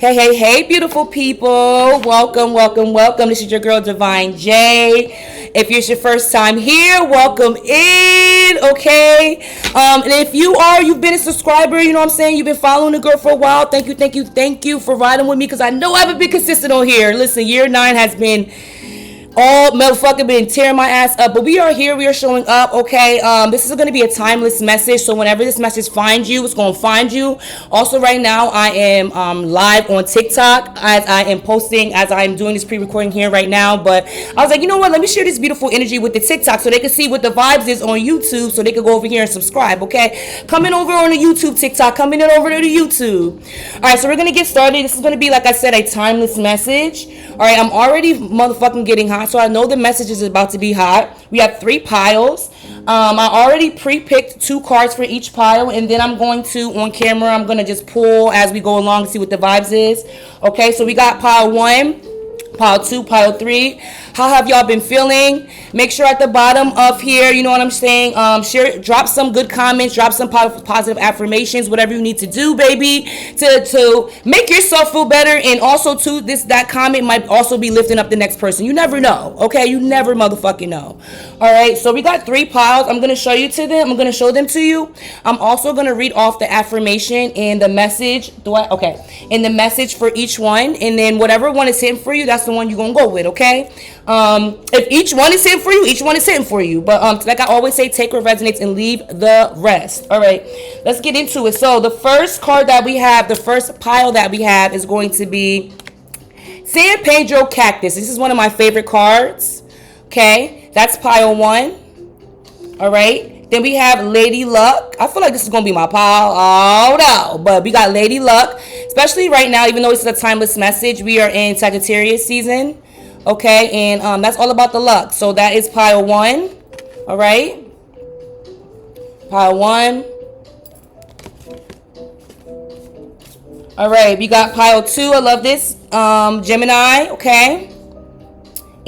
Hey, hey, hey, beautiful people. Welcome, welcome, welcome. This is your girl, DivineJ. If it's your first time here, welcome in, okay? And if you've been a subscriber, you know what I'm saying? You've been following the girl for a while. Thank you for riding with me because I know I haven't been consistent on here. Listen, year 9 has been all motherfucking been tearing my ass up, but we are here, we are showing up, okay? This is going to be a timeless message, so whenever this message finds you, it's going to find you. Also, right now I am live on TikTok as I am posting, as I am doing this pre-recording here right now. But I was like, you know what, let me share this beautiful energy with the TikTok so they can see what the vibes is on YouTube, so they can go over here and subscribe, okay? Coming over on the YouTube TikTok, coming over to the YouTube. All right, so we're going to get started. This is going to be, like I said, a timeless message. All right, I'm already motherfucking getting hot, so I know the message is about to be hot. We have 3 piles. I already pre-picked 2 cards for each pile, and then I'm going to, on camera, I'm going to just pull as we go along and see what the vibes is. Okay, so we got pile 1, pile 2, pile 3. How have y'all been feeling? Make sure at the bottom of here, you know what I'm saying, drop some good comments, drop some positive affirmations, whatever you need to do, baby, to make yourself feel better. And also too, that comment might also be lifting up the next person. You never know, okay? You never motherfucking know. All right, so we got 3 piles. I'm gonna show them to you. I'm also gonna read off the affirmation and the message. And the message for each one, and then whatever one is hitting for you, that's the one you're gonna go with, okay? If each one is hitting for you, each one is hitting for you. But like I always say, take what resonates and leave the rest. All right, let's get into it. So the first card that we have, the first pile that we have is going to be San Pedro Cactus. This is one of my favorite cards. Okay, that's pile 1. All right. Then we have Lady Luck. I feel like this is going to be my pile. Oh, no. But we got Lady Luck. Especially right now, even though this is a timeless message, we are in Sagittarius season. Okay, and that's all about the luck. So that is pile 1. All right. Pile 1. All right, we got pile 2. I love this. Gemini, okay.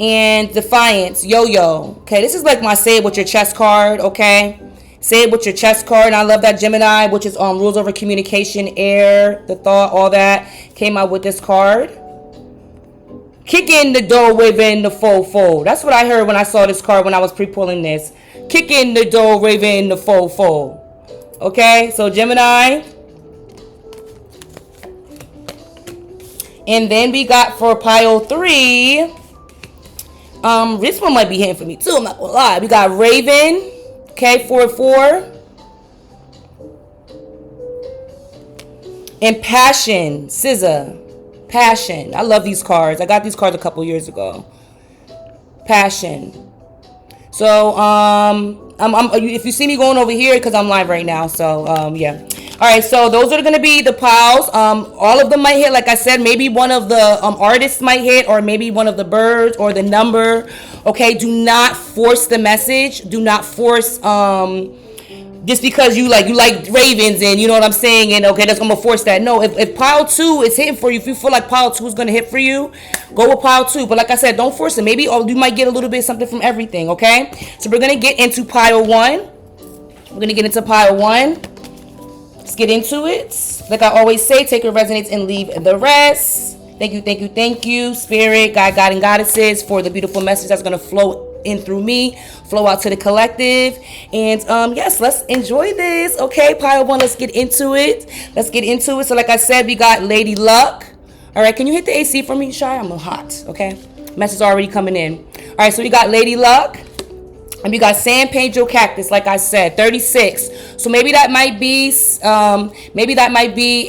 And Defiance, Yo-Yo. Okay, this is like my say it with your chest card, okay? Say it with your chest card. And I love that Gemini, which is rules over communication, air, the thought, all that. Came out with this card. Kick in the door, waving the fo-fo. That's what I heard when I saw this card when I was pre-pulling this. Kick in the door, waving the fo-fo. Okay, so Gemini. And then we got for pile 3. This one might be hitting for me too, I'm not gonna lie. We got Raven, okay, 4-4. And Passion, SZA, Passion. I love these cards. I got these cards a couple years ago. Passion. So, if you see me going over here, because I'm live right now, so, yeah. All right, so those are going to be the piles. All of them might hit. Like I said, maybe one of the artists might hit, or maybe one of the birds or the number. Okay, do not force the message. Do not force just because you like ravens and you know what I'm saying, and okay, that's gonna force that. No, if pile 2 is hitting for you, if you feel like pile 2 is gonna hit for you, go with pile 2. But like I said, don't force it. Maybe you might get a little bit of something from everything. Okay, so we're gonna get into pile 1. We're gonna get into pile 1. Let's get into it. Like I always say, take what resonates and leave the rest. Thank you, Spirit, God, and Goddesses, for the beautiful message that's going to flow in through me, flow out to the collective. And yes, let's enjoy this. Okay, pile 1, let's get into it. So like I said, we got Lady Luck. All right, can you hit the AC for me, Shy? I'm hot, okay? Message already coming in. All right, so we got Lady Luck. And we got San Pedro Cactus, like I said, 36. So maybe that might be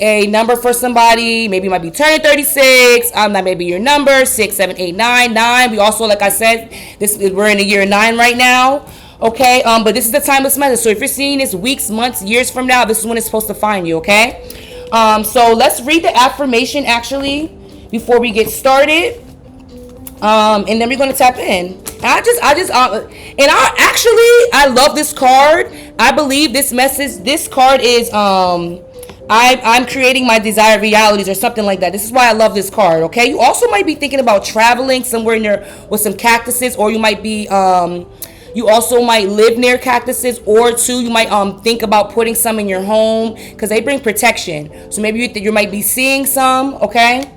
a number for somebody. Maybe it might be turning 36. That may be your number, 6, 7, 8, 9, 9. We also, like I said, we're in the year 9 right now. Okay, but this is the timeless message. So if you're seeing this weeks, months, years from now, this is when it's supposed to find you. Okay. So let's read the affirmation actually before we get started. And then we're gonna tap in. I love this card. I believe this card is I'm creating my desired realities or something like that. This is why I love this card. Okay, you also might be thinking about traveling somewhere in there with some cactuses, or you might be You also might live near cactuses, or two, you might think about putting some in your home because they bring protection. So maybe you might be seeing some, okay?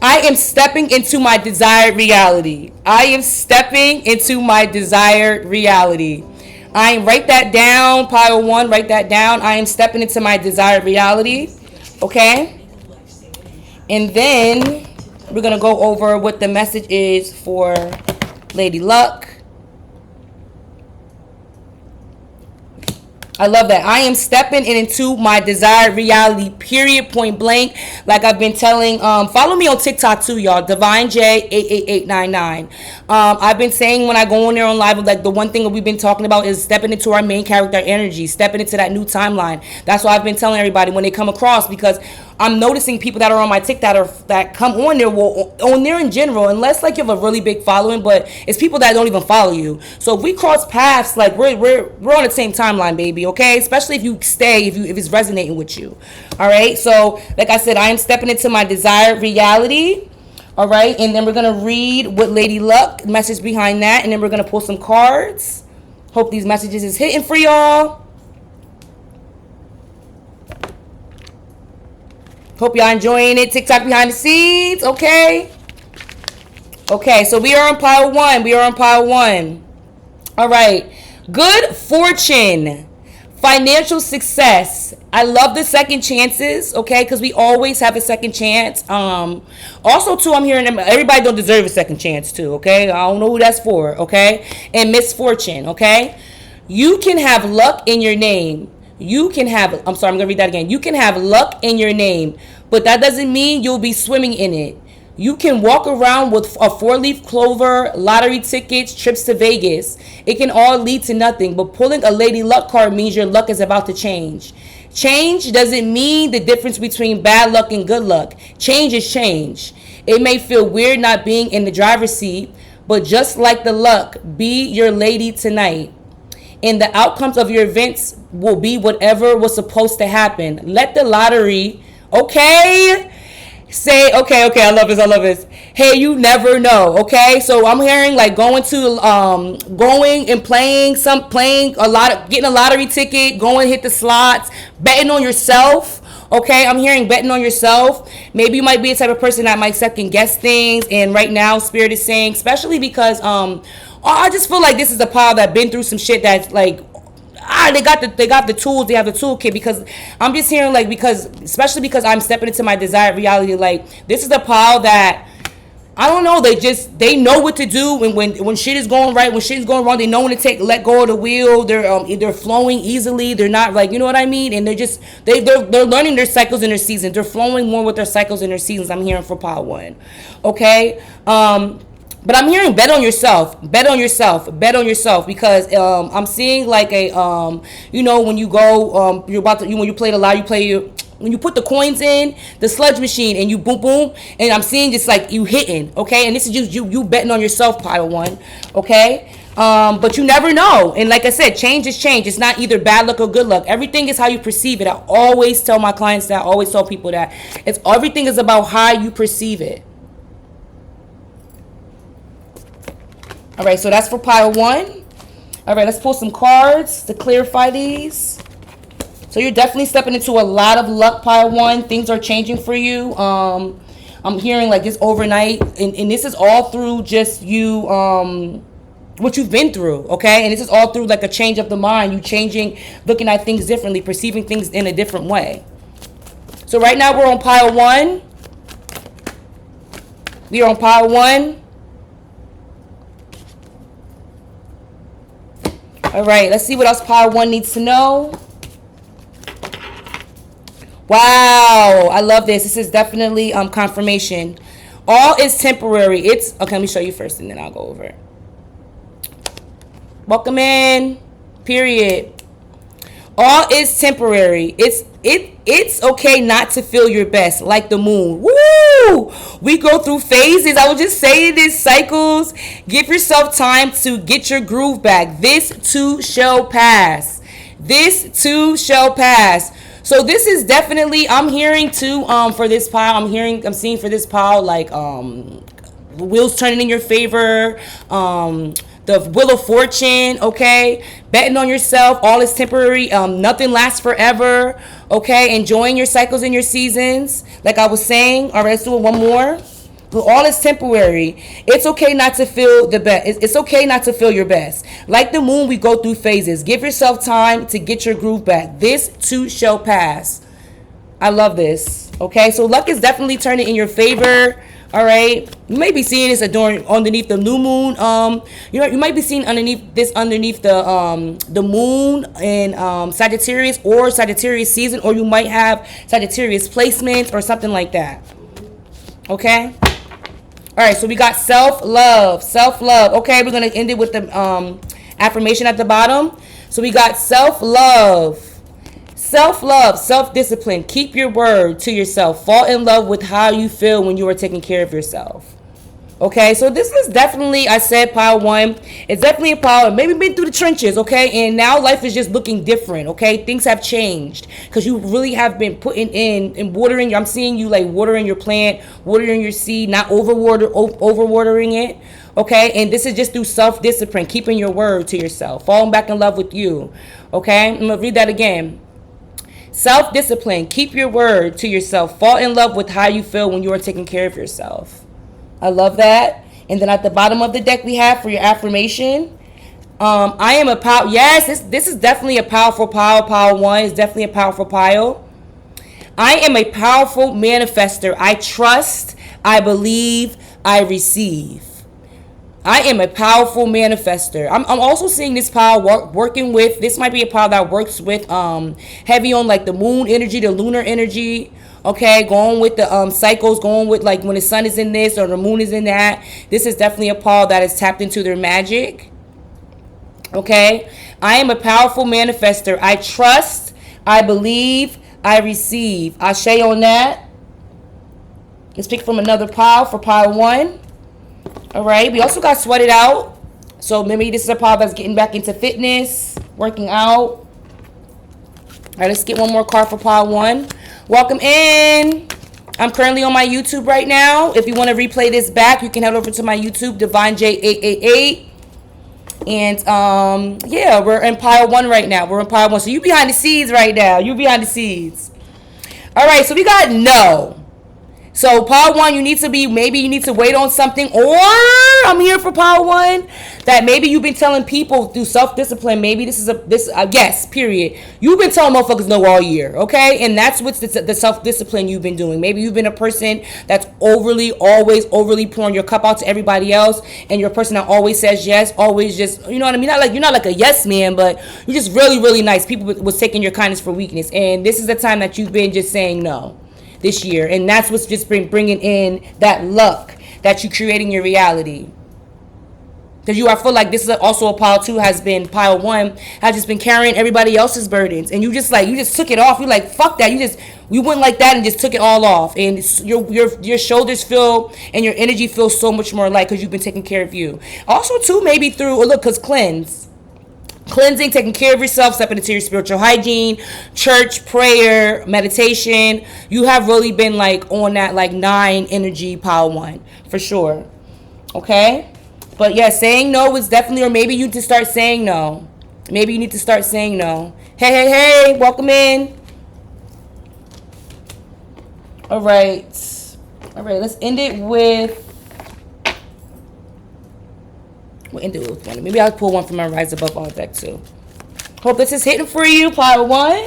I am stepping into my desired reality. I am stepping into my desired reality. Write that down, pile one, write that down. I am stepping into my desired reality, okay? And then we're going to go over what the message is for Lady Luck. I love that. I am stepping into my desired reality, period, point blank. Like I've been telling, follow me on TikTok too, y'all. DivineJ88899. I've been saying when I go on there on live, like the one thing that we've been talking about is stepping into our main character energy, stepping into that new timeline. That's why I've been telling everybody when they come across, because I'm noticing people that are on my TikTok that come on there, on there in general, unless like you have a really big following, but it's people that don't even follow you. So if we cross paths, like we're on the same timeline, baby, okay? Especially if you stay, if it's resonating with you. All right. So like I said, I am stepping into my desired reality. All right. And then we're gonna read what Lady Luck message behind that, and then we're gonna pull some cards. Hope these messages is hitting for y'all. Hope y'all enjoying it. TikTok behind the scenes, okay? Okay, so we are on pile one. We are on pile one. All right. Good fortune. Financial success. I love the second chances, okay? Because we always have a second chance. Also, too, I'm hearing everybody don't deserve a second chance, too, okay? I don't know who that's for, okay? And misfortune, okay? You can have luck in your name. You can have, I'm sorry, I'm going to read that again. You can have luck in your name, but that doesn't mean you'll be swimming in it. You can walk around with a 4-leaf clover, lottery tickets, trips to Vegas. It can all lead to nothing, but pulling a Lady Luck card means your luck is about to change. Change doesn't mean the difference between bad luck and good luck. Change is change. It may feel weird not being in the driver's seat, but just like the luck, be your lady tonight. And the outcomes of your events will be whatever was supposed to happen. Let the lottery, okay? Say, okay, I love this. Hey, you never know, okay? So I'm hearing like going and playing a lot, getting a lottery ticket, going hit the slots, betting on yourself. Okay, I'm hearing betting on yourself. Maybe you might be the type of person that might second guess things. And right now, Spirit is saying, especially because I just feel like this is a pile that been through some shit that's like, they got the tools, they have the toolkit. Because I'm just hearing like, especially because I'm stepping into my desired reality, like this is a pile that I don't know, they know what to do when shit is going right, when shit is going wrong, they know when to let go of the wheel. They're flowing easily. They're not like, you know what I mean? And they're learning their cycles and their seasons. They're flowing more with their cycles and their seasons. I'm hearing for pile one. Okay? But I'm hearing bet on yourself, because I'm seeing like a when you go when you play the lottery, when you put the coins in the sludge machine and you boom boom, and I'm seeing just like you hitting, okay? And this is you betting on yourself, pile one, okay? But you never know. And like I said, change is change. It's not either bad luck or good luck. Everything is how you perceive it. I always tell my clients that. I always tell people that. Everything is about how you perceive it. All right, so that's for pile one. All right, let's pull some cards to clarify these. So you're definitely stepping into a lot of luck, pile one. Things are changing for you. I'm hearing like this overnight, and this is all through just you, what you've been through, okay? And this is all through like a change of the mind, you changing, looking at things differently, perceiving things in a different way. So right now we're on pile one. We are on pile one. All right, let's see what else pile one needs to know. Wow, I love this. This is definitely confirmation. All is temporary. Okay, let me show you first and then I'll go over it. Welcome in. Period. All is temporary. It's okay not to feel your best, like the moon. Woo! We go through phases. I was just saying this, cycles. Give yourself time to get your groove back. This too shall pass. This too shall pass. So this is definitely, I'm hearing too, for this pile, I'm seeing for this pile, like, wheels turning in your favor, the Wheel of Fortune, okay? Betting on yourself, all is temporary, nothing lasts forever, okay? Enjoying your cycles and your seasons, like I was saying. All right, let's do it one more. All is temporary. It's okay not to feel the best. It's okay not to feel your best. Like the moon, we go through phases. Give yourself time to get your groove back. This too shall pass. I love this, okay? So luck is definitely turning in your favor. All right, you may be seeing this underneath the new moon. You might be seeing underneath the moon in Sagittarius or Sagittarius season, or you might have Sagittarius placements or something like that. Okay. All right, so we got self-love. Okay, we're gonna end it with the affirmation at the bottom. So we got self-love, self-discipline. Keep your word to yourself. Fall in love with how you feel when you are taking care of yourself. Okay, so this is definitely, I said, pile one. It's definitely a pile. Maybe been through the trenches, okay? And now life is just looking different, okay? Things have changed because you really have been putting in and watering. I'm seeing you like watering your plant, watering your seed, not over-watering it, okay? And this is just through self-discipline, keeping your word to yourself, falling back in love with you, okay? I'm going to read that again. Self-discipline, keep your word to yourself, fall in love with how you feel when you are taking care of yourself. I love that. And then at the bottom of the deck we have for your affirmation, I am a power. Yes, this is definitely a powerful pile. Pile one is definitely a powerful pile. I am a powerful manifester. I trust, I believe, I receive. I am a powerful manifester. I'm also seeing this pile working with, this might be a pile that works with heavy on like the moon energy, the lunar energy. Okay, going with the cycles, going with like when the sun is in this or the moon is in that. This is definitely a pile that is tapped into their magic. Okay, I am a powerful manifester. I trust, I believe, I receive. Ashe on that. Let's pick from another pile for pile one. All right, we also got sweated out. So maybe this is a pile that's getting back into fitness, working out. All right, let's get one more card for pile one. Welcome in. I'm currently on my YouTube right now. If you want to replay this back, you can head over to my YouTube, DivineJ888. And yeah, we're in pile one right now. We're in pile one. So you behind the scenes right now. You behind the scenes. All right, so we got no. So pile one, maybe you need to wait on something, or I'm here for pile one, that maybe you've been telling people through self-discipline, maybe this is yes, period. You've been telling motherfuckers no all year, okay? And that's what's the self-discipline you've been doing. Maybe you've been a person that's always overly pouring your cup out to everybody else, and you're a person that always says yes, always just, you know what I mean? You're not like a yes man, but you're just really, really nice. People was taking your kindness for weakness, and this is the time that you've been just saying no. This year, and that's what's just been bringing in that luck that you creating your reality. Because I feel like this is also a pile two, has been pile one, has just been carrying everybody else's burdens, and you just took it off. You like, fuck that. You went like that and just took it all off, and your shoulders feel and your energy feels so much more light because you've been taking care of you. Also too, maybe through because cleansing, taking care of yourself, stepping into your spiritual hygiene, church, prayer, meditation. You have really been like on that like 9 energy pile one for sure. Okay? But yeah, saying no is definitely, or maybe you need to start saying no. Maybe you need to start saying no. Hey, welcome in. All right, let's end it with, we'll end it with one. Maybe I'll pull one from my Rise Above All deck too. Hope this is hitting for you, pile one.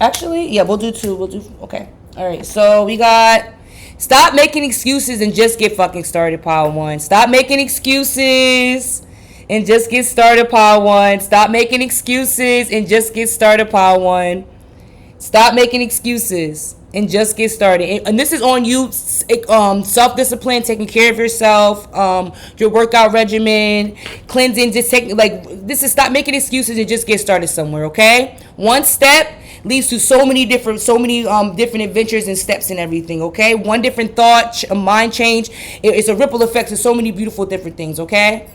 Actually, yeah, we'll do two. Okay. All right, so we got, stop making excuses and just get fucking started, pile one. Stop making excuses and just get started, pile one. Stop making excuses and just get started, pile one. Stop making excuses and just get started. And this is on you, self-discipline, taking care of yourself, your workout regimen, cleansing, just take, this is stop making excuses and just get started somewhere, okay? One step leads to so many different adventures and steps and everything, okay? One different thought, a mind change, it's a ripple effect to so many beautiful different things, okay?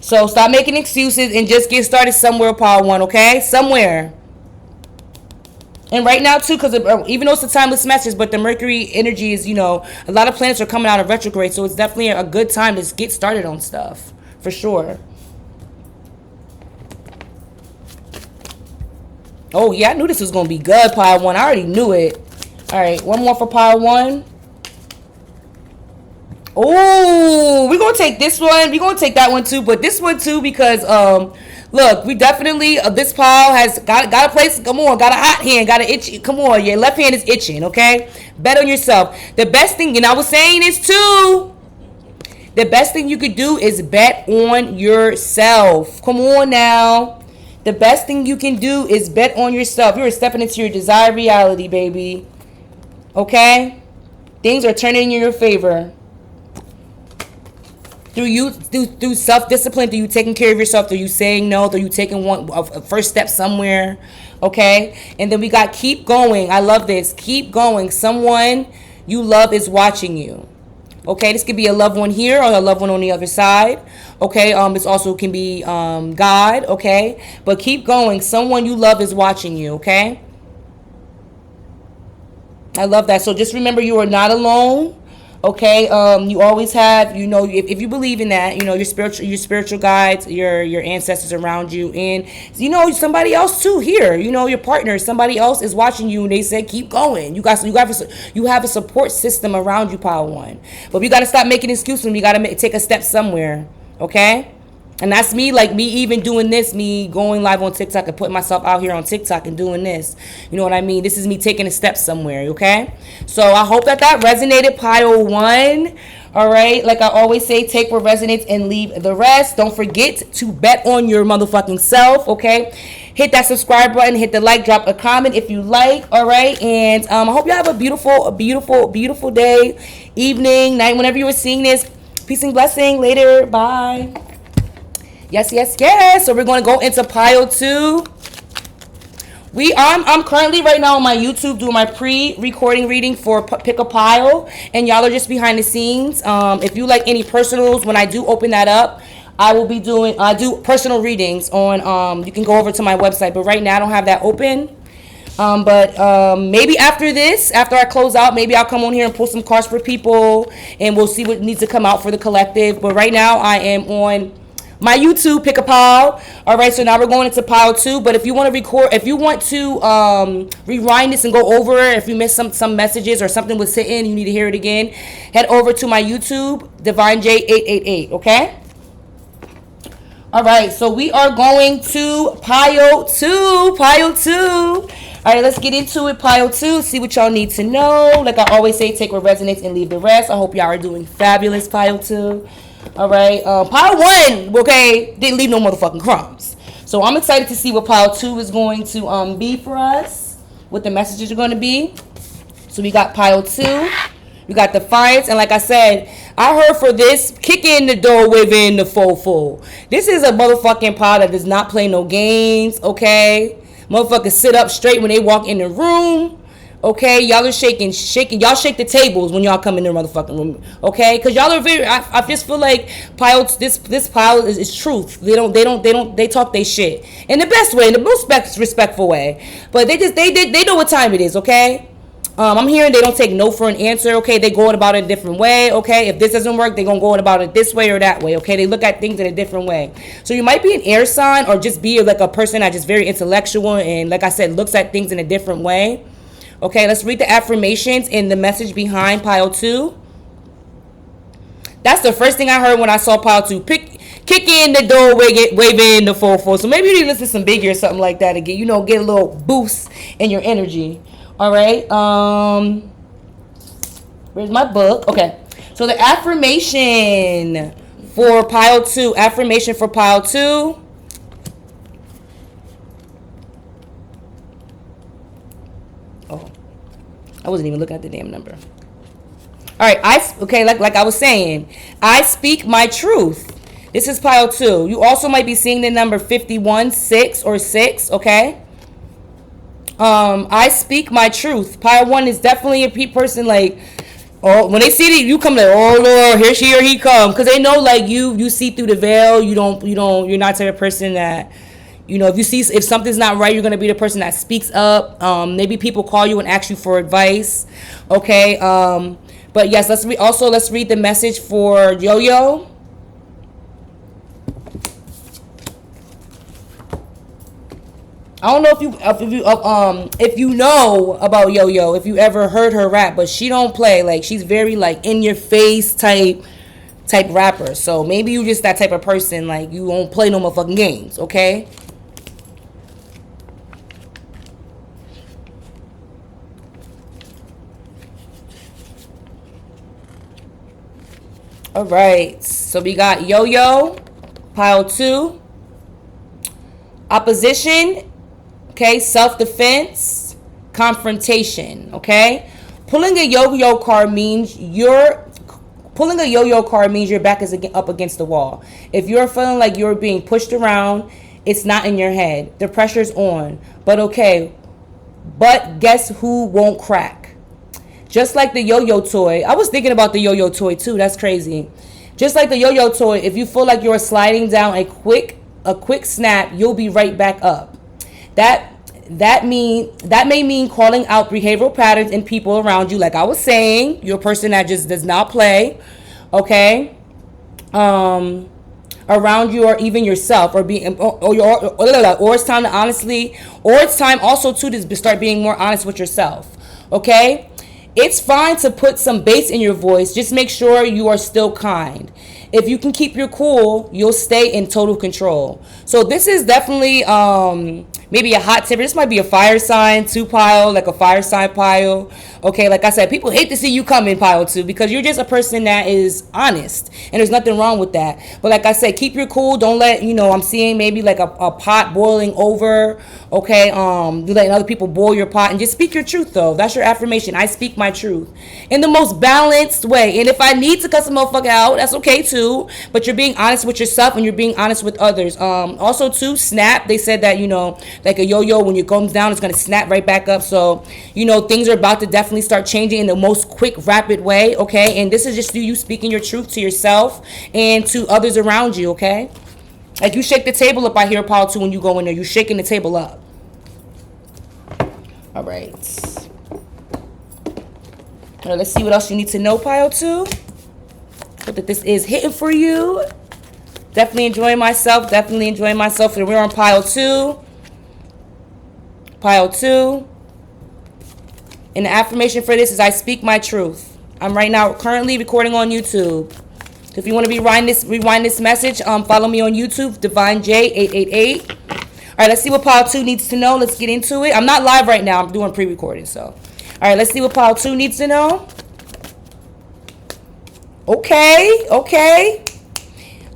So stop making excuses and just get started somewhere, pile one, okay? Somewhere. And right now too, because even though it's a timeless message, but the Mercury energy is, a lot of planets are coming out of retrograde, so it's definitely a good time to get started on stuff, for sure. Oh yeah, I knew this was gonna be good, pile 1. I already knew it. All right, one more for pile 1. Oh, we're gonna take this one. We're gonna take that one too, but this one too because look, we definitely this pile has got a place. Come on, got a hot hand, got an itch. Come on, your left hand is itching. Okay, bet on yourself. The best thing, and I was saying this too. The best thing you could do is bet on yourself. Come on now. The best thing you can do is bet on yourself. You're stepping into your desired reality, baby. Okay, things are turning in your favor. Through self-discipline, through you taking care of yourself, through you saying no, through you taking a first step somewhere, okay? And then we got keep going. I love this. Keep going. Someone you love is watching you, okay? This could be a loved one here or a loved one on the other side, okay? This also can be God, okay? But keep going. Someone you love is watching you, okay? I love that. So just remember you are not alone. Okay, you always have, if you believe in that, your spiritual guides, your ancestors around you, and somebody else too here, your partner, somebody else is watching you, and they said keep going. You have a support system around you, pile 1. But you got to stop making excuses. You got to take a step somewhere. Okay. And that's me, like me even doing this, me going live on TikTok and putting myself out here on TikTok and doing this. You know what I mean? This is me taking a step somewhere, okay? So I hope that resonated, pile 1. All right? Like I always say, take what resonates and leave the rest. Don't forget to bet on your motherfucking self, okay? Hit that subscribe button, hit the like, drop a comment if you like, all right? And I hope you have a beautiful day, evening, night, whenever you were seeing this. Peace and blessing. Later. Bye. Yes. So we're going to go into pile 2. I'm currently right now on my YouTube doing my pre-recording reading for Pick a Pile, and y'all are just behind the scenes. If you like any personals, when I do open that up, I do personal readings on, you can go over to my website, but right now I don't have that open. But maybe after I close out, maybe I'll come on here and pull some cards for people, and we'll see what needs to come out for the collective. But right now I am on my YouTube, Pick a Pile. All right, so now we're going into pile 2. But if you want to rewind this and go over it, if you missed some messages or something was sitting, you need to hear it again, head over to my YouTube, DivineJ888, okay? All right, so we are going to pile 2. All right, let's get into it, pile 2, see what y'all need to know. Like I always say, take what resonates and leave the rest. I hope y'all are doing fabulous, pile 2. All right, pile 1, okay, didn't leave no motherfucking crumbs. So I'm excited to see what pile 2 is going to be for us, what the messages are going to be. So we got pile 2, we got Defiance, and like I said, I heard for this, kick in the door within the fofo. This is a motherfucking pile that does not play no games, okay? Motherfuckers sit up straight when they walk in the room. Okay, y'all are shaking. Y'all shake the tables when y'all come in the motherfucking room. Okay, because y'all are very. I just feel like this pile is truth. They talk they shit in the best way, in the most respectful way. But they know what time it is. Okay, I'm hearing they don't take no for an answer. Okay, they going about it a different way. Okay, if this doesn't work, they gonna go about it this way or that way. Okay, they look at things in a different way. So you might be an air sign or just be like a person that just very intellectual and like I said looks at things in a different way. Okay, let's read the affirmations and the message behind pile 2. That's the first thing I heard when I saw pile 2. Kick in the door, waving the fofo. So maybe you need to listen to some Biggie or something like that again. Get a little boost in your energy. All right. Where's my book? Okay. So the affirmation for pile 2. Affirmation for pile 2. I wasn't even looking at the damn number. All right, like I was saying, I speak my truth. This is pile 2. You also might be seeing the number 51, 6, or 6, okay? I speak my truth. Pile 1 is definitely a person like, oh, when they see you come like, oh Lord, here she or he come, because they know like you see through the veil. You're not the type of person that, You know, if something's not right, you're gonna be the person that speaks up. Maybe people call you and ask you for advice. Okay. But yes, let's read the message for Yo-Yo. I don't know if you know about Yo-Yo, if you ever heard her rap, but she don't play. Like, she's very like in your face type rapper. So maybe you just that type of person, like you won't play no motherfucking games, okay? All right. So we got Yo-Yo, pile 2, opposition. Okay, self-defense, confrontation, okay? Pulling a yo-yo card means your back is up against the wall. If you're feeling like you're being pushed around, it's not in your head. The pressure's on. But guess who won't crack? Just like the yo-yo toy. I was thinking about the yo-yo toy too. That's crazy. Just like the yo-yo toy, if you feel like you're sliding down a quick snap, you'll be right back up. That may mean calling out behavioral patterns in people around you. Like I was saying, you're a person that just does not play, okay? Around you or even yourself, or it's time also to start being more honest with yourself, okay? It's fine to put some bass in your voice. Just make sure you are still kind. If you can keep your cool, you'll stay in total control. So this is definitely maybe a hot tip. This might be a fire sign 2 pile, like a fire sign pile. Okay, like I said, people hate to see you come in pile 2 because you're just a person that is honest, and there's nothing wrong with that. But like I said, keep your cool. Don't let, I'm seeing maybe like a pot boiling over. Okay, you letting other people boil your pot, and just speak your truth though. That's your affirmation. I speak my truth in the most balanced way. And if I need to cuss a motherfucker out, that's okay too. But you're being honest with yourself and you're being honest with others. Also too, snap. They said that, like a yo-yo, when it comes down, it's going to snap right back up. So, things are about to definitely start changing in the most quick, rapid way, okay? And this is just you speaking your truth to yourself and to others around you, okay? Like, you shake the table up, I hear, Paul, too, when you go in there. You're shaking the table up. All right. Now, let's see what else you need to know, Pile 2. Hope that this is hitting for you. Definitely enjoying myself. And we're on Pile 2. Pile 2. And the affirmation for this is I speak my truth. I'm right now currently recording on YouTube. So if you want to rewind this message, follow me on YouTube, DivineJ888. All right, let's see what Pile 2 needs to know. Let's get into it. I'm not live right now. I'm doing pre-recording, so. All right, let's see what Pile 2 needs to know. Okay.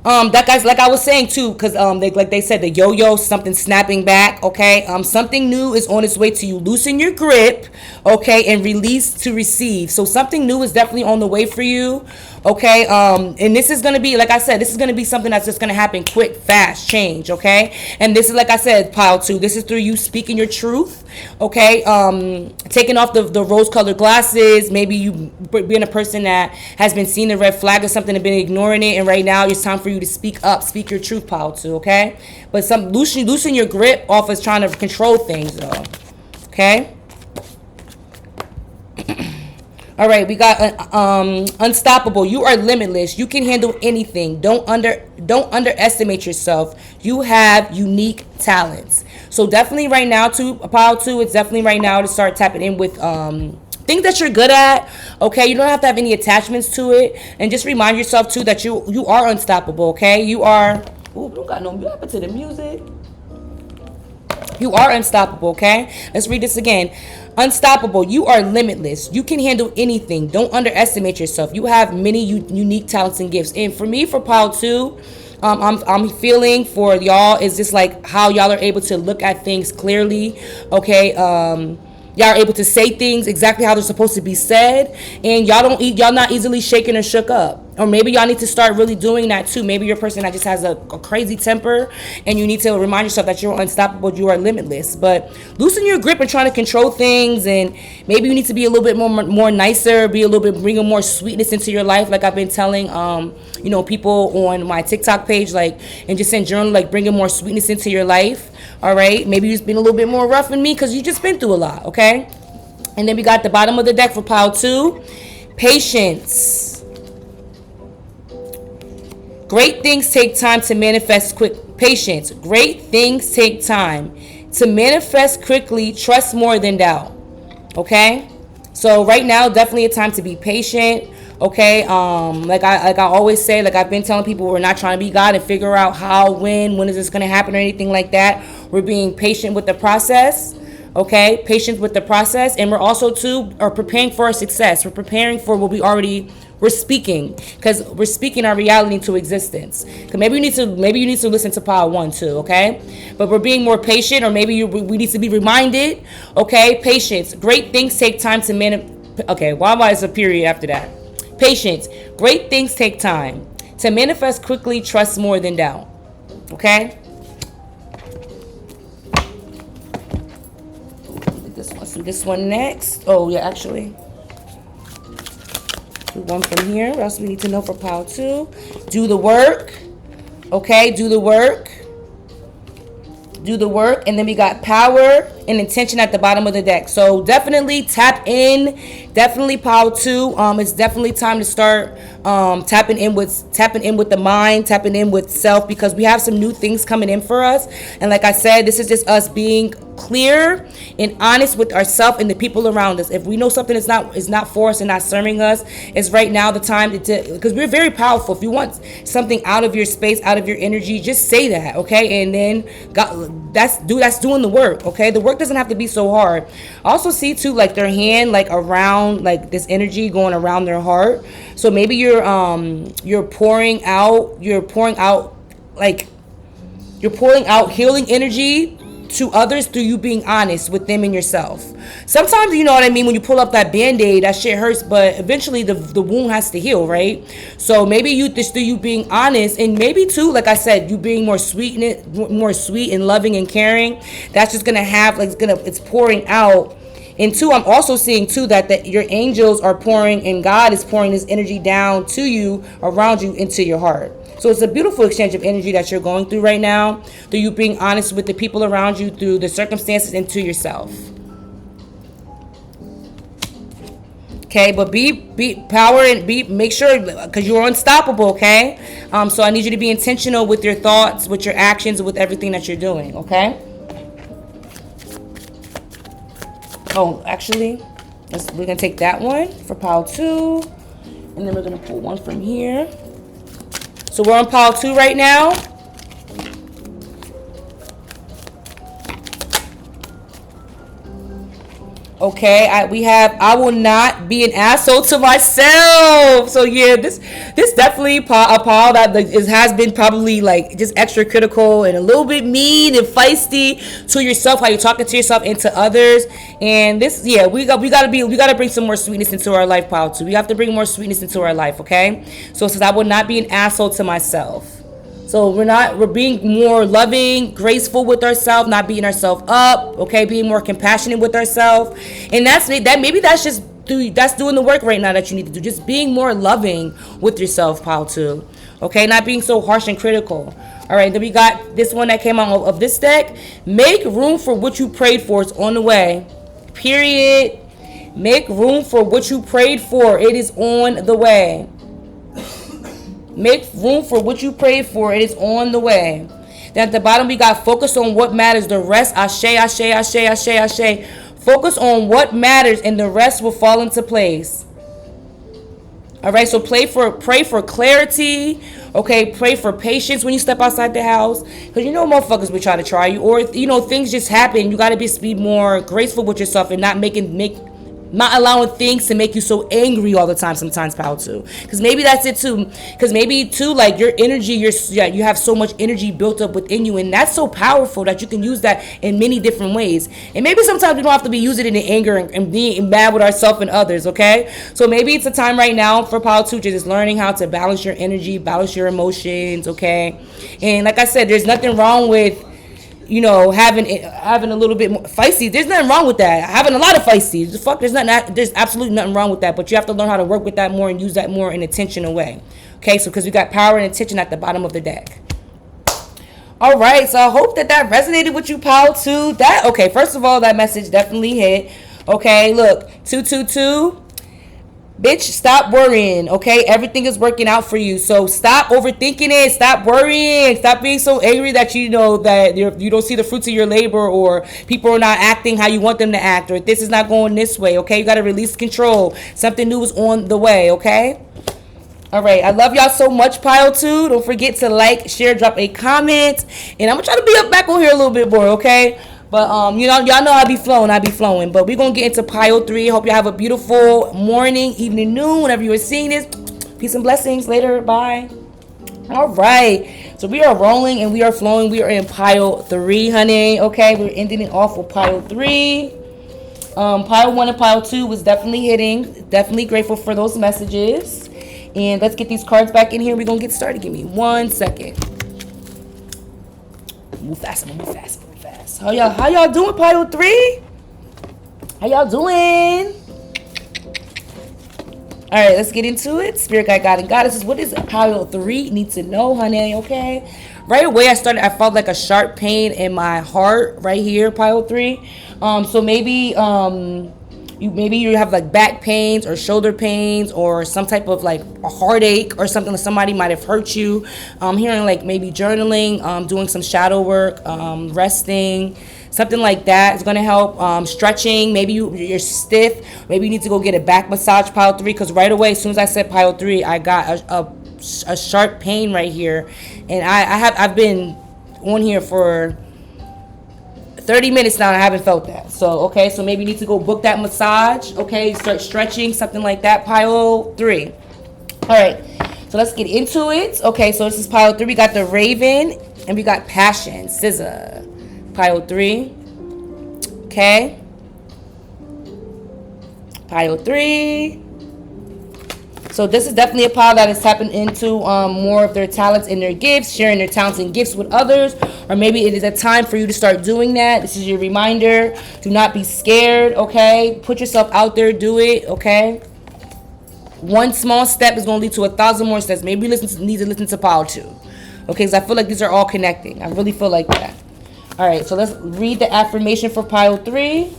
That guy's like I was saying too, because they said the yo-yo, something snapping back, okay? Something new is on its way to you. Loosen your grip, okay, and release to receive. So something new is definitely on the way for you, okay? And this is gonna be, like I said, this is gonna be something that's just gonna happen quick, fast, change, okay? And this is, like I said, Pile 2, this is through you speaking your truth, okay? Taking off the rose-colored glasses, maybe you being a person that has been seeing the red flag or something and been ignoring it, and right now it's time for you to speak up, speak your truth, Pile 2, okay? But loosen your grip off of trying to control things, though, okay? All right, we got unstoppable. You are limitless. You can handle anything. Don't underestimate yourself. You have unique talents. So definitely right now, Pile 2, it's definitely right now to start tapping in with things that you're good at, okay? You don't have to have any attachments to it. And just remind yourself, too, that you are unstoppable, okay? You are... Ooh, don't got no... What happened to the music? You are unstoppable, okay? Let's read this again. Unstoppable. You are limitless. You can handle anything. Don't underestimate yourself. You have many unique talents and gifts. And for me, for Pile 2... I'm feeling for y'all is just like how y'all are able to look at things clearly, okay? Y'all are able to say things exactly how they're supposed to be said, and y'all not easily shaken or shook up. Or maybe y'all need to start really doing that too. Maybe you're a person that just has a crazy temper, and you need to remind yourself that you're unstoppable, you are limitless. But loosen your grip and trying to control things, and maybe you need to be a little bit more nicer, be a little bit, bringing more sweetness into your life. Like I've been telling, people on my TikTok page, like, and just in general, like bringing more sweetness into your life. All right. Maybe you've been a little bit more rough than me because you just been through a lot. Okay. And then we got the bottom of the deck for pile 2, patience. Great things take time to manifest quick. Patience. Great things take time to manifest quickly. Trust more than doubt. Okay? So right now, definitely a time to be patient. Okay? Like I always say, like I've been telling people, we're not trying to be God and figure out how, when is this going to happen or anything like that. We're being patient with the process. Okay? Patience with the process. And we're also are preparing for our success. We're preparing for what we're speaking, because we're speaking our reality into existence. Because maybe you need to listen to pile 1 too, okay? But we're being more patient, or maybe we need to be reminded, okay? Patience. Great things take time to okay, why is a period after that? Patience. Great things take time to manifest quickly. Trust more than doubt. Okay? Let's do this one next. Oh yeah, actually. One from here. What else we need to know for pile 2? Do the work. Okay, do the work. Do the work. And then we got power and intention at the bottom of the deck. So definitely tap in. Definitely pile 2. It's definitely time to start tapping in with the mind, tapping in with self, because we have some new things coming in for us. And like I said, this is just us being clear and honest with ourselves and the people around us. If we know something is not for us and not serving us, it's right now the time to, because we're very powerful. If you want something out of your space, out of your energy, just say that, okay? And then that's doing the work, okay? The work doesn't have to be so hard. I also see too, like their hand, like around, like this energy going around their heart. So maybe you're pouring out healing energy to others through you being honest with them and yourself. Sometimes, you know what I mean, when you pull up that band-aid, that shit hurts, but eventually the wound has to heal, right? So maybe through you being honest, and maybe too, like I said, you being more sweet and loving and caring, that's just gonna have, like, it's pouring out. And two, I'm also seeing too that your angels are pouring, and God is pouring this energy down to you, around you, into your heart. So it's a beautiful exchange of energy that you're going through right now, through you being honest with the people around you, through the circumstances, and to yourself. Okay, but be power and make sure, because you're unstoppable, okay? So I need you to be intentional with your thoughts, with your actions, with everything that you're doing, okay? Oh, actually, we're going to take that one for pile 2, and then we're going to pull one from here. So we're on pile 2 right now. Okay, I will not be an asshole to myself. So yeah, this definitely a pile that has been probably like just extra critical and a little bit mean and feisty to yourself, how you're talking to yourself and to others. And this, yeah, we gotta bring some more sweetness into our life, pile 2. We have to bring more sweetness into our life, okay? So it says I will not be an asshole to myself. So we're being more loving, graceful with ourselves, not beating ourselves up, okay? Being more compassionate with ourselves. And maybe that's doing the work right now that you need to do. Just being more loving with yourself, pile 2. Okay? Not being so harsh and critical. All right, then we got this one that came out of this deck. Make room for what you prayed for. It's on the way. Period. Make room for what you prayed for. It is on the way. Make room for what you prayed for. It is on the way. Then at the bottom, we got focus on what matters. The rest, ashe, ashe, ashe, ashe, ashe. Focus on what matters, and the rest will fall into place. All right, so pray for clarity. Okay, pray for patience when you step outside the house. Because you know motherfuckers will try to try you. Or, you know, things just happen. You got to be more graceful with yourself and not make not allowing things to make you so angry all the time sometimes, pile 2, because maybe that's it too, because maybe too, like, your energy, you have so much energy built up within you, and that's so powerful that you can use that in many different ways. And maybe sometimes we don't have to be using it in anger and being mad with ourselves and others, okay? So maybe it's a time right now for pile 2 just learning how to balance your energy, balance your emotions, okay? And like I said, there's nothing wrong with, you know, having a little bit more feisty. There's nothing wrong with that. Having a lot of feisty. There's absolutely nothing wrong with that. But you have to learn how to work with that more and use that more in an intentional way. Okay, so because we got power and intention at the bottom of the deck. All right, so I hope that resonated with you, pile 2. Okay, first of all, that message definitely hit. Okay, look, 222. Bitch, stop worrying, okay? Everything is working out for you. So stop overthinking it. Stop worrying. Stop being so angry that you know that you don't see the fruits of your labor, or people are not acting how you want them to act, or this is not going this way, okay? You got to release control. Something new is on the way, okay? All right, I love y'all so much, pile 2. Don't forget to like, share, drop a comment. And I'm going to try to be back on here a little bit more, okay? But, you know, y'all know I be flowing. But we're going to get into pile 3. Hope you have a beautiful morning, evening, noon, whenever you are seeing this. Peace and blessings. Later. Bye. All right. So we are rolling and we are flowing. We are in pile 3, honey. Okay. We're ending it off with pile 3. Pile 1 and pile 2 was definitely hitting. Definitely grateful for those messages. And let's get these cards back in here. We're going to get started. Give me 1 second. Move fast. How y'all doing, pile 3? How y'all doing? All right, let's get into it. Spirit guide, God, and goddesses. What does pile 3 need to know, honey? Okay. Right away, I felt like a sharp pain in my heart right here, pile 3. So maybe you have like back pains or shoulder pains or some type of like a heartache or something. Somebody might have hurt you. I'm hearing like maybe journaling, doing some shadow work, resting, something like that is going to help. Stretching, maybe you're stiff. Maybe you need to go get a back massage, pile 3, because right away, as soon as I said pile 3, I got a sharp pain right here. And I've been on here for 30 minutes now and I haven't felt that. So, okay, so maybe you need to go book that massage. Okay, start stretching, something like that. Pile 3. All right, so let's get into it. Okay, so this is pile 3. We got the Raven and we got Passion, SZA. Pile 3. Okay. Pile 3. So this is definitely a pile that is tapping into more of their talents and their gifts, sharing their talents and gifts with others. Or maybe it is a time for you to start doing that. This is your reminder. Do not be scared, okay? Put yourself out there. Do it, okay? One small step is going to lead to 1,000 more steps. Maybe you need to listen to pile 2. Okay, because I feel like these are all connecting. I really feel like that. All right, so let's read the affirmation for pile 3.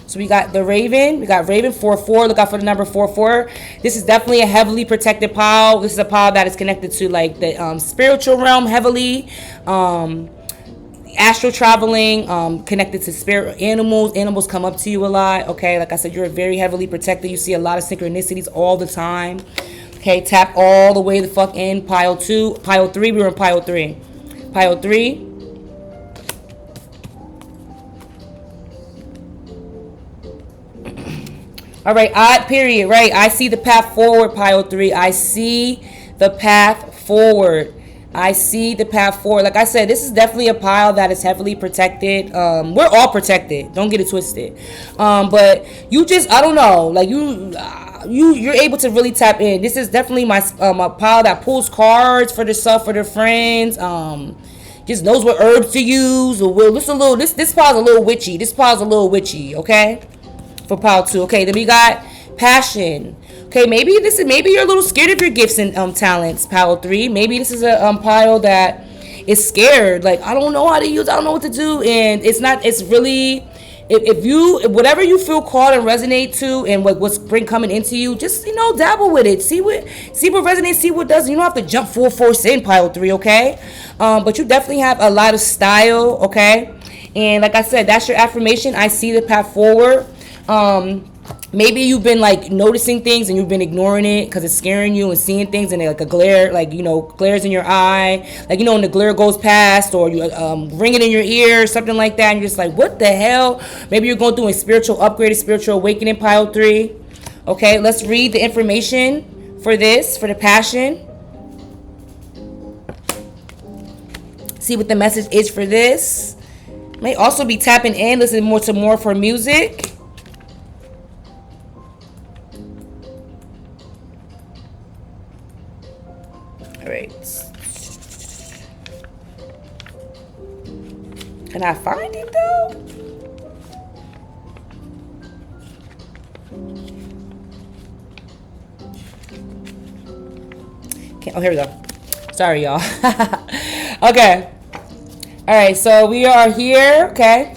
So we got the Raven. We got Raven 4-4. Look out for the number 4-4. This is definitely a heavily protected pile. This is a pile that is connected to like the spiritual realm heavily. Astral traveling, connected to spirit animals. Animals come up to you a lot. Okay, like I said, you're very heavily protected. You see a lot of synchronicities all the time. Okay, tap all the way the fuck in. Pile 2. Pile 3. We were in pile 3. Pile 3. All right, odd period, right? I see the path forward, pile 3. I see the path forward. I see the path forward. Like I said, this is definitely a pile that is heavily protected. We're all protected. Don't get it twisted. But you just, I don't know, like you're able to really tap in. This is definitely my pile that pulls cards for themselves, for their friends. Just knows what herbs to use. Or this pile's a little witchy. This pile's a little witchy, okay? For pile 2. Okay, then we got Passion. Okay, maybe you're a little scared of your gifts and talents, pile 3. Maybe this is a pile that is scared. Like, I don't know how to use, I don't know what to do. And it's really, if you, whatever you feel called and resonate to and what's coming into you, just, dabble with it. See what resonates, see what doesn't. You don't have to jump full force in pile 3, okay? But you definitely have a lot of style, okay? And like I said, that's your affirmation. I see the path forward. maybe you've been like noticing things and you've been ignoring it because it's scaring you, and seeing things and like a glare, like, you know, glares in your eye, like, you know, when the glare goes past, or you ring it in your ear, something like that, and you're just like, what the hell? Maybe you're going through a spiritual upgrade, a spiritual awakening, pile 3. Okay, let's read the information for this, for the passion. See what the message is for this. May also be tapping in, listen more to more for music. All right. Can I find it though? Oh, here we go. Sorry, y'all. Okay. All right, so we are here. Okay.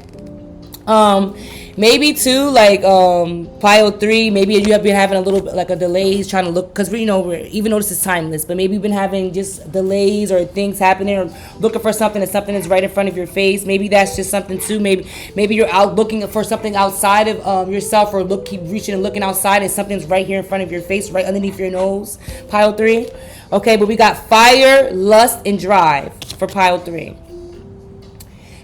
Maybe too, like, pile 3, maybe you have been having a little bit like a delays trying to look, because we, you know, we're, even though this is timeless, but maybe you've been having just delays or things happening, or looking for something and something is right in front of your face. Maybe that's just something too. Maybe you're out looking for something outside of yourself, or keep reaching and looking outside, and something's right here in front of your face, right underneath your nose. Pile 3. Okay, but we got fire, lust, and drive for pile 3.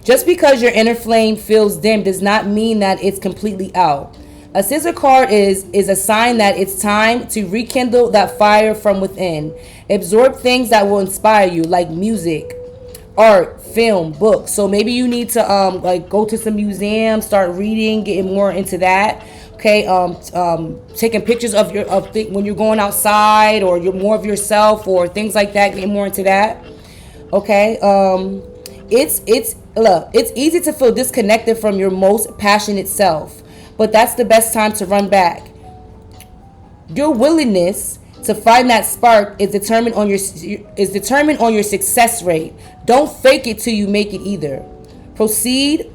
Just because your inner flame feels dim does not mean that it's completely out. A scissor card is a sign that it's time to rekindle that fire from within. Absorb things that will inspire you, like music, art, film, books. So maybe you need to like go to some museums, start reading, getting more into that. Okay, taking pictures of when you're going outside, or you're more of yourself, or things like that. Getting more into that. Okay, it's easy to feel disconnected from your most passionate self, but that's the best time to run back. Your willingness to find that spark is determined on your success rate. Don't fake it till you make it either. Proceed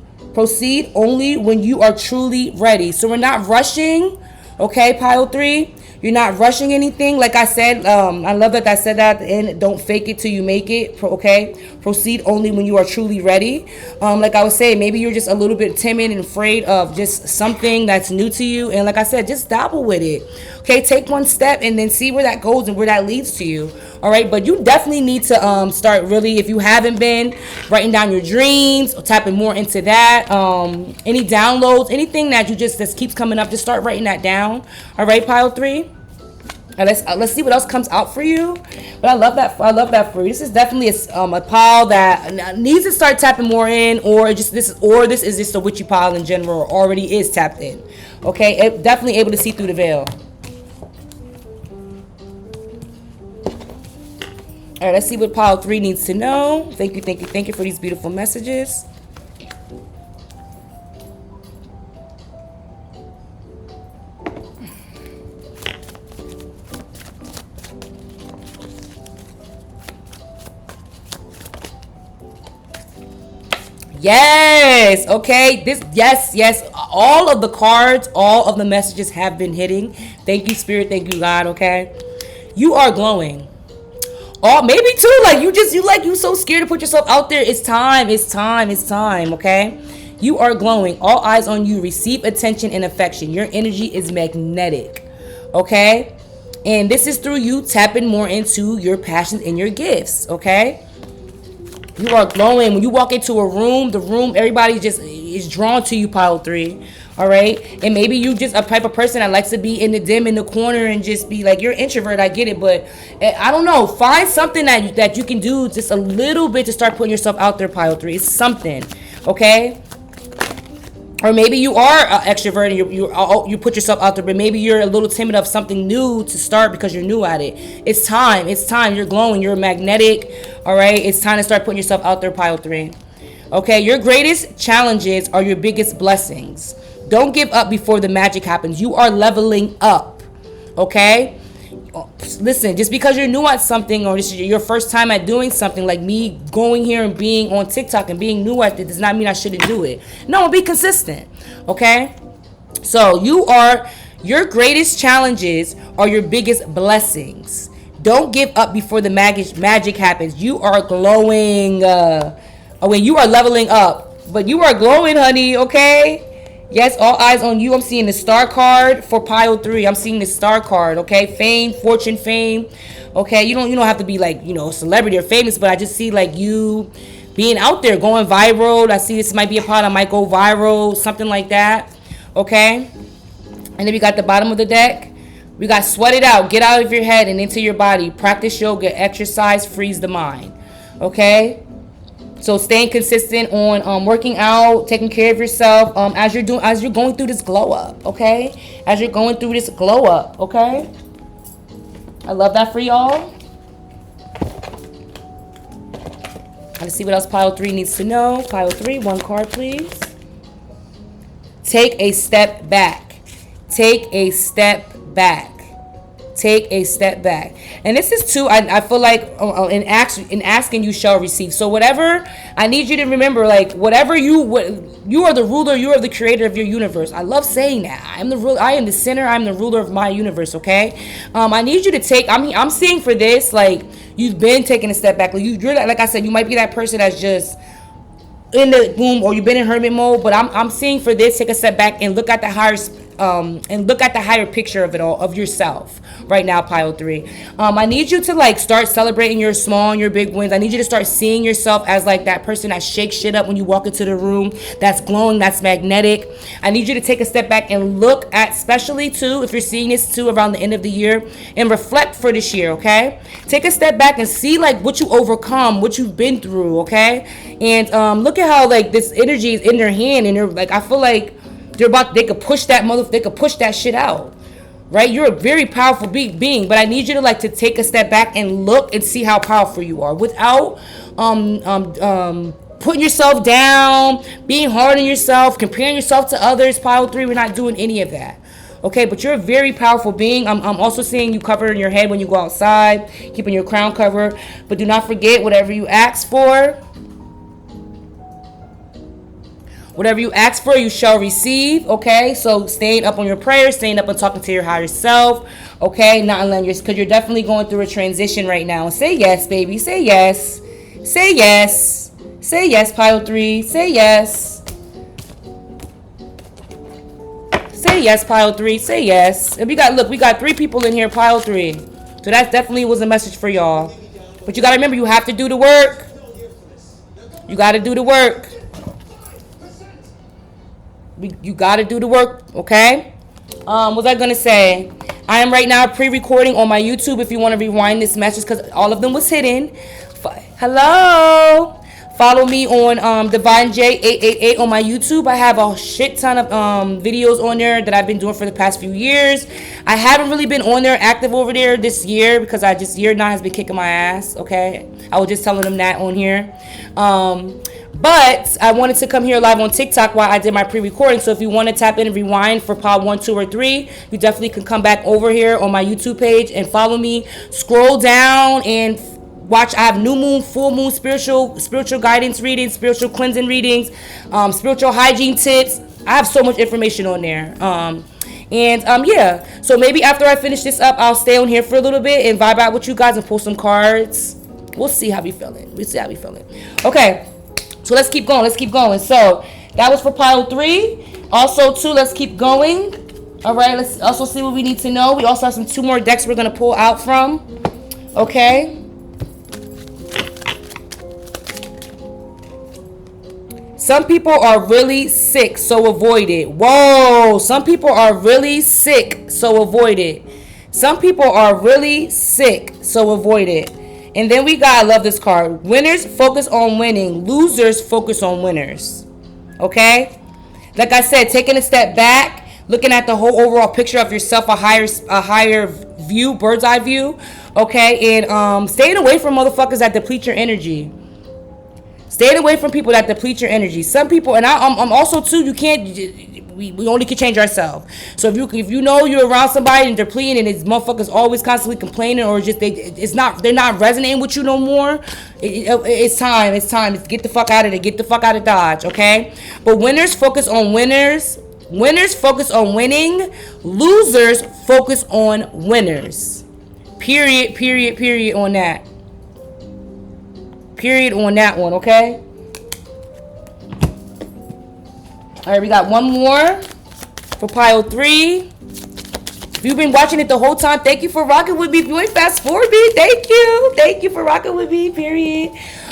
only when you are truly ready. So we're not rushing. Okay, pile 3. You're not rushing anything. Like I said, I love that I said that at the end. Don't fake it till you make it. Okay? Proceed only when you are truly ready. Like I was saying, maybe you're just a little bit timid and afraid of just something that's new to you. And like I said, just dabble with it. Okay? Take one step and then see where that goes and where that leads to you. All right? But you definitely need to start really, if you haven't been, writing down your dreams, or tapping more into that. Any downloads, anything that you just keeps coming up, just start writing that down. All right, pile 3. And let's see what else comes out for you. But I love that for you. This is definitely a pile that needs to start tapping more in, or this is just a witchy pile in general, or already is tapped in. Okay, definitely able to see through the veil. All right, let's see what pile 3 needs to know. Thank you for these beautiful messages. Yes. Okay. Yes. All of the cards, all of the messages have been hitting. Thank you, Spirit. Thank you, God. Okay. You are glowing. Oh, maybe too. Like you so scared to put yourself out there. It's time. Okay. You are glowing. All eyes on you. Receive attention and affection. Your energy is magnetic. Okay. And this is through you tapping more into your passions and your gifts. Okay. You are glowing. When you walk into a room, everybody just is drawn to you, pile 3. All right. And maybe you just a type of person that likes to be in the corner and just be like, you're an introvert. I get it. But I don't know. Find something that you can do just a little bit to start putting yourself out there, pile 3. It's something. Okay. Or maybe you are an extrovert and you put yourself out there, but maybe you're a little timid of something new to start because you're new at it. It's time. You're glowing. You're magnetic. All right. It's time to start putting yourself out there, pile 3. Okay. Your greatest challenges are your biggest blessings. Don't give up before the magic happens. You are leveling up. Okay. Listen, just because you're new at something, or this is your first time at doing something, like me going here and being on TikTok and being new at it, does not mean I shouldn't do it. No, be consistent. Okay. So your greatest challenges are your biggest blessings. Don't give up before the magic happens. You are glowing. When you are leveling up, but you are glowing, honey. Okay. Yes, all eyes on you. I'm seeing the star card for pile 3. I'm seeing the star card, okay? Fame, fortune, fame. Okay, you don't have to be like, a celebrity or famous, but I just see like you being out there, going viral. I see this might be a part that might go viral, something like that. Okay? And then we got the bottom of the deck. We got sweat it out, get out of your head and into your body. Practice yoga, exercise, frees the mind. Okay? So staying consistent on working out, taking care of yourself as you're going through this glow up, okay? As you're going through this glow up, okay? I love that for y'all. Let's see what else pile 3 needs to know. Pile 3, one card, please. Take a step back. Take a step back. Take a step back. And this is too, I feel like in asking you shall receive. So whatever, I need you to remember, like whatever you are the ruler, you are the creator of your universe. I love saying that. I am the center, I'm the ruler of my universe, okay? I need you to take, I'm seeing for this, like you've been taking a step back. Like you're like I said, you might be that person that's just in the boom, or you've been in hermit mode, but I'm seeing for this, take a step back and look at the higher picture of it all, of yourself right now, pile 3. I need you to like start celebrating your small and your big wins. I need you to start seeing yourself as like that person that shakes shit up when you walk into the room, that's glowing, that's magnetic. I need you to take a step back and look at, especially too, if you're seeing this too around the end of the year, and reflect for this year, okay? Take a step back and see like what you overcome, what you've been through, okay? And look at how like this energy is in their hand, and they're like, I feel like they could push that shit out, right? You're a very powerful being, but I need you to like to take a step back and look and see how powerful you are without putting yourself down, being hard on yourself, comparing yourself to others. Pile 3, we're not doing any of that, okay? But you're a very powerful being. I'm also seeing you covering your head when you go outside, keeping your crown covered, but do not forget, whatever you ask for, you shall receive, okay? So staying up on your prayers, staying up and talking to your higher self, okay? Not letting because you're definitely going through a transition right now. Say yes, baby. Say yes. Say yes. Say yes, pile 3. Say yes. Say yes, pile 3. Say yes. And we got 3 people in here, pile 3. So that definitely was a message for y'all. But you got to remember, you have to do the work. You got to do the work. You got to do the work, okay? What was I going to say? I am right now pre-recording on my YouTube if you want to rewind this message, because all of them was hidden. Hello. Follow me on DivineJ888 on my YouTube. I have a shit ton of videos on there that I've been doing for the past few years. I haven't really been on there active over there this year because year 9 has been kicking my ass, okay? I was just telling them that on here. But I wanted to come here live on TikTok while I did my pre-recording. So if you want to tap in and rewind for pile 1, 2, or 3, you definitely can come back over here on my YouTube page and follow me. Scroll down and watch. I have new moon, full moon, spiritual guidance readings, spiritual cleansing readings, spiritual hygiene tips. I have so much information on there. Yeah. So maybe after I finish this up, I'll stay on here for a little bit and vibe out with you guys and pull some cards. We'll see how we feeling. Okay. So let's keep going. So that was for pile 3. Also, too, let's keep going. All right, let's also see what we need to know. We also have 2 more decks we're going to pull out from. Okay. Some people are really sick, so avoid it. Whoa. Some people are really sick, so avoid it. Some people are really sick, so avoid it. And then we got, I love this card. Winners focus on winning. Losers focus on winners. Okay? Like I said, taking a step back, looking at the whole overall picture of yourself, a higher view, bird's eye view. Okay? And staying away from motherfuckers that deplete your energy. Staying away from people that deplete your energy. Some people, and I'm also too, you can't, we only can change ourselves. So if you know you're around somebody and they're depleting and it's motherfuckers always constantly complaining, or just they're not resonating with you no more, it's time. It's get the fuck out of there. Get the fuck out of Dodge, okay? But winners focus on winners. Winners focus on winning. Losers focus on winners. Period on that. Period on that one, okay? All right, we got one more for pile 3. If you've been watching it the whole time, thank you for rocking with me. If you ain't fast forward me, thank you. Thank you for rocking with me, period.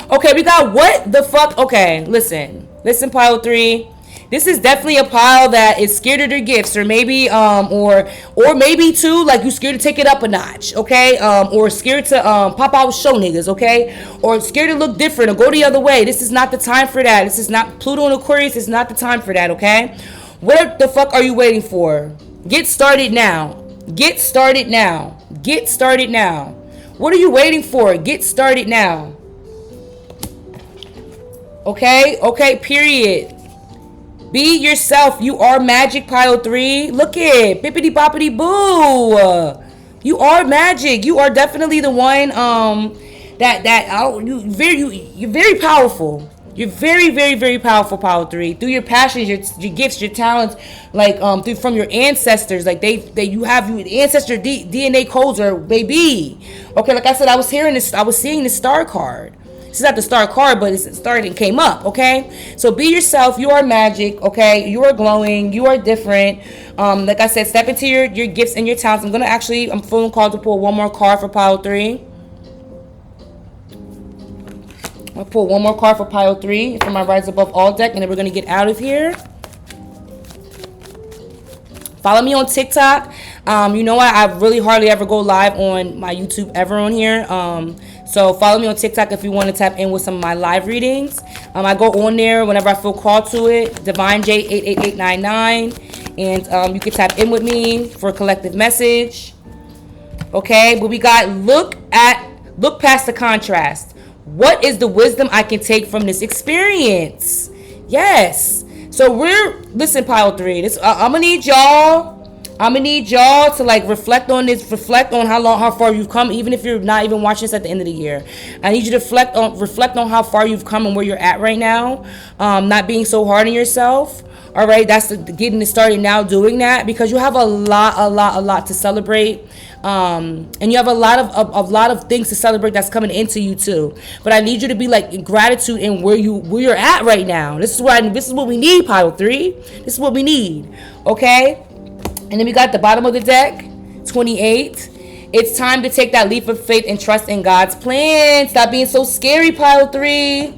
Okay, we got what the fuck? Okay, listen, pile 3. This is definitely a pile that is scared of their gifts, or maybe, or maybe too, like you scared to take it up a notch, okay? Or scared to pop out show niggas, okay? Or scared to look different or go the other way. This is not the time for that. This is not Pluto and Aquarius. It's not the time for that, okay? What the fuck are you waiting for? Get started now. Get started now. Get started now. What are you waiting for? Get started now. Okay? Okay, period. Be yourself. You are magic, pile 3. Look it. Bippity boppity boo. You are magic. You are definitely the one you're very powerful. You're very, very, very powerful, pile 3. Through your passions, your gifts, your talents, like from your ancestors, like you have ancestor DNA codes, or baby. Okay, like I said, I was seeing the star card. This is not the star card, but it's started and came up. Okay, so be yourself. You are magic. Okay, you are glowing. You are different. Like I said, step into your gifts and your talents. I'm feeling called to pull one more card for pile 3. I'll pull one more card for pile 3 from my Rise Above All deck, and then we're going to get out of here. Follow me on TikTok. You know what? I really hardly ever go live on my YouTube ever on here. So follow me on TikTok if you want to tap in with some of my live readings. I go on there whenever I feel called to it. DivineJ88899. And you can tap in with me for a collective message. Okay, but we got look past the contrast. What is the wisdom I can take from this experience? Yes. So listen, pile 3. I'm gonna need y'all to like reflect on how far you've come, even if you're not even watching this at the end of the year. I need you to reflect on how far you've come and where you're at right now. Not being so hard on yourself. All right, that's getting it started now, doing that, because you have a lot to celebrate. And you have a lot of things to celebrate that's coming into you too. But I need you to be like in gratitude in where you're at right now. This is what we need, pile 3. This is what we need. Okay? And then we got the bottom of the deck, 28. It's time to take that leap of faith and trust in God's plan. Stop being so scary, pile 3.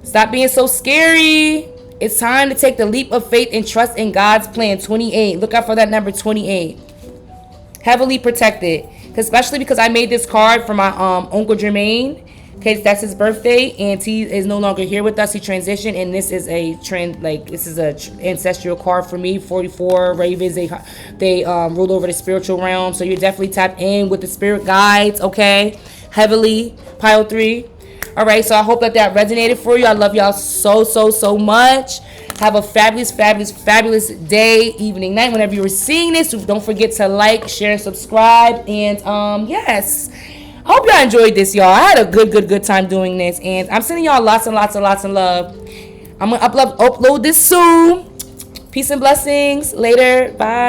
Stop being so scary. It's time to take the leap of faith and trust in God's plan, 28. Look out for that number, 28. Heavily protected, especially because I made this card for my Uncle Jermaine. Okay, that's his birthday, and he is no longer here with us. He transitioned, and this is a ancestral card for me. 44 ravens. They rule over the spiritual realm, so you're definitely tapped in with the spirit guides. Okay, heavily, pile 3. All right, so I hope that resonated for you. I love y'all so much. Have a fabulous day, evening, night, whenever you were seeing this. Don't forget to like, share, and subscribe. And yes, hope y'all enjoyed this, y'all. I had a good time doing this, and I'm sending y'all lots of love. I'm gonna upload this soon. Peace and blessings. Later. Bye.